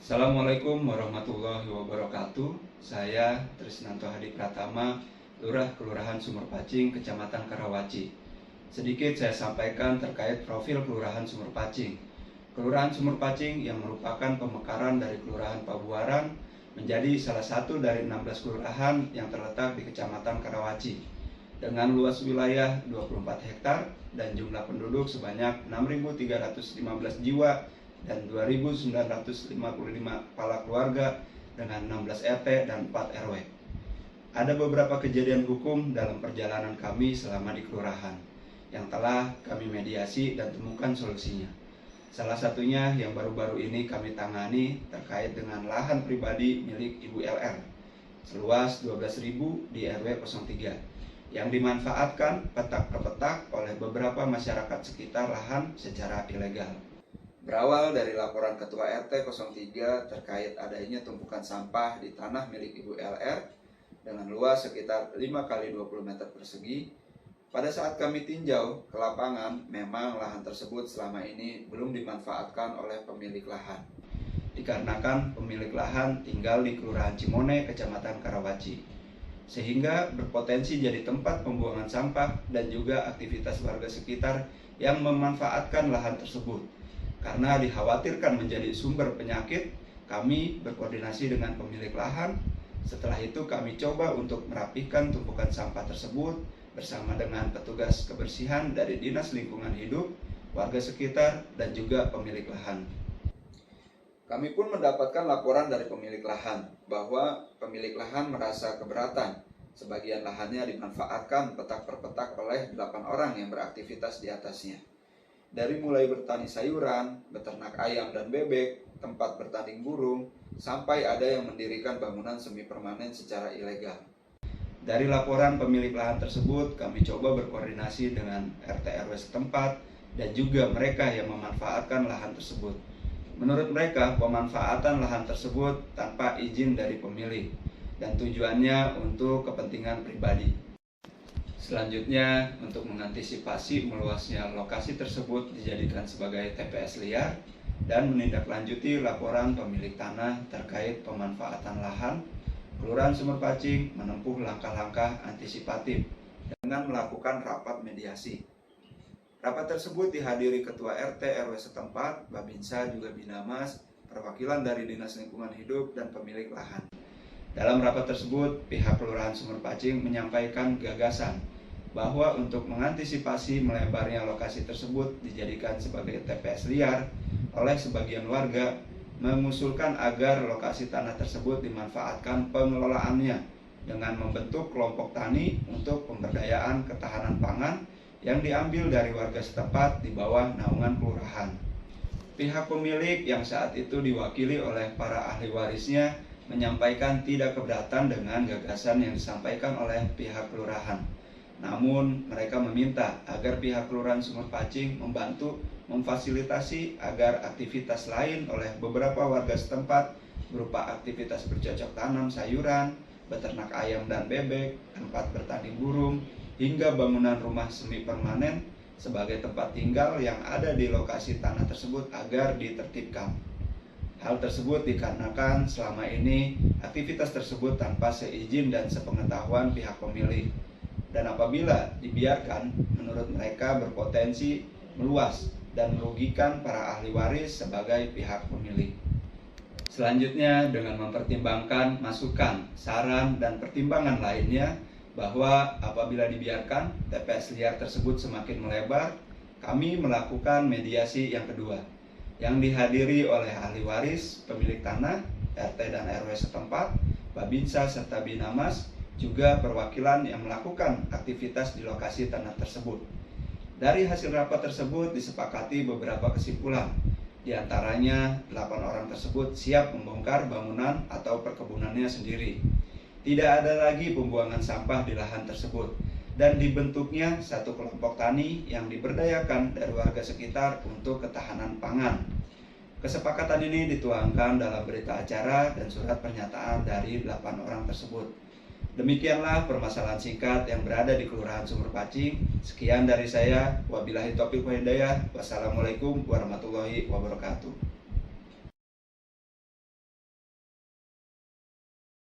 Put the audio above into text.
Assalamualaikum warahmatullahi wabarakatuh. Saya Trisnanto Hadi Pratama, Lurah Kelurahan Sumberpacing, Kecamatan Karawaci. Sedikit saya sampaikan terkait profil Kelurahan Sumberpacing. Kelurahan Sumberpacing yang merupakan pemekaran dari Kelurahan Pabuaran menjadi salah satu dari 16 kelurahan yang terletak di Kecamatan Karawaci dengan luas wilayah 24 hektar dan jumlah penduduk sebanyak 6.315 jiwa dan 2.955 kepala keluarga dengan 16 RT dan 4 RW. Ada beberapa kejadian hukum dalam perjalanan kami selama di kelurahan yang telah kami mediasi dan temukan solusinya. Salah satunya yang baru-baru ini kami tangani terkait dengan lahan pribadi milik Ibu LR seluas 12.000 di RW 03 yang dimanfaatkan petak per petak oleh beberapa masyarakat sekitar lahan secara ilegal. Berawal dari laporan Ketua RT 03 terkait adanya tumpukan sampah di tanah milik Ibu LR dengan luas sekitar 5 x 20 meter persegi. Pada saat kami tinjau ke lapangan, memang lahan tersebut selama ini belum dimanfaatkan oleh pemilik lahan. Dikarenakan pemilik lahan tinggal di Kelurahan Cimone, Kecamatan Karawaci, sehingga berpotensi jadi tempat pembuangan sampah dan juga aktivitas warga sekitar yang memanfaatkan lahan tersebut. Karena dikhawatirkan menjadi sumber penyakit, kami berkoordinasi dengan pemilik lahan. Setelah itu kami coba untuk merapikan tumpukan sampah tersebut bersama dengan petugas kebersihan dari Dinas Lingkungan Hidup, warga sekitar, dan juga pemilik lahan. Kami pun mendapatkan laporan dari pemilik lahan bahwa pemilik lahan merasa keberatan sebagian lahannya dimanfaatkan petak per petak oleh 8 orang yang beraktivitas di atasnya. Dari mulai bertani sayuran, beternak ayam dan bebek, tempat bertanding burung, sampai ada yang mendirikan bangunan semi permanen secara ilegal. Dari laporan pemilik lahan tersebut, kami coba berkoordinasi dengan RT RW setempat dan juga mereka yang memanfaatkan lahan tersebut. Menurut mereka, pemanfaatan lahan tersebut tanpa izin dari pemilik dan tujuannya untuk kepentingan pribadi. Selanjutnya, untuk mengantisipasi meluasnya lokasi tersebut dijadikan sebagai TPS liar dan menindaklanjuti laporan pemilik tanah terkait pemanfaatan lahan, Kelurahan Sumberpacing menempuh langkah-langkah antisipatif dengan melakukan rapat mediasi. Rapat tersebut dihadiri Ketua RT RW setempat, Babinsa juga Binamas, perwakilan dari Dinas Lingkungan Hidup dan pemilik lahan. Dalam rapat tersebut, pihak Kelurahan Sumberpacing menyampaikan gagasan bahwa untuk mengantisipasi melebarnya lokasi tersebut dijadikan sebagai TPS liar oleh sebagian warga, mengusulkan agar lokasi tanah tersebut dimanfaatkan pengelolaannya dengan membentuk kelompok tani untuk pemberdayaan ketahanan pangan yang diambil dari warga setempat di bawah naungan kelurahan. Pihak pemilik yang saat itu diwakili oleh para ahli warisnya menyampaikan tidak keberatan dengan gagasan yang disampaikan oleh pihak kelurahan. Namun mereka meminta agar pihak Kelurahan Sumberpacing membantu memfasilitasi agar aktivitas lain oleh beberapa warga setempat berupa aktivitas bercocok tanam sayuran, beternak ayam dan bebek, tempat bertanding burung, hingga bangunan rumah semi permanen sebagai tempat tinggal yang ada di lokasi tanah tersebut agar ditertibkan. Hal tersebut dikarenakan selama ini aktivitas tersebut tanpa seizin dan sepengetahuan pihak pemilik. Dan apabila dibiarkan, menurut mereka berpotensi meluas dan merugikan para ahli waris sebagai pihak pemilik. Selanjutnya, dengan mempertimbangkan masukan, saran, dan pertimbangan lainnya bahwa apabila dibiarkan TPS liar tersebut semakin melebar, kami melakukan mediasi yang kedua yang dihadiri oleh ahli waris, pemilik tanah, RT dan RW setempat, Babinsa serta Binamas, juga perwakilan yang melakukan aktivitas di lokasi tanah tersebut. Dari hasil rapat tersebut disepakati beberapa kesimpulan. Di antaranya 8 orang tersebut siap membongkar bangunan atau perkebunannya sendiri. Tidak ada lagi pembuangan sampah di lahan tersebut dan dibentuknya satu kelompok tani yang diberdayakan dari warga sekitar untuk ketahanan pangan. Kesepakatan ini dituangkan dalam berita acara dan surat pernyataan dari 8 orang tersebut. Demikianlah permasalahan singkat yang berada di Kelurahan Sumberpacing. Sekian dari saya. Wabillahi taufiq wal hidayah. Wassalamualaikum warahmatullahi wabarakatuh.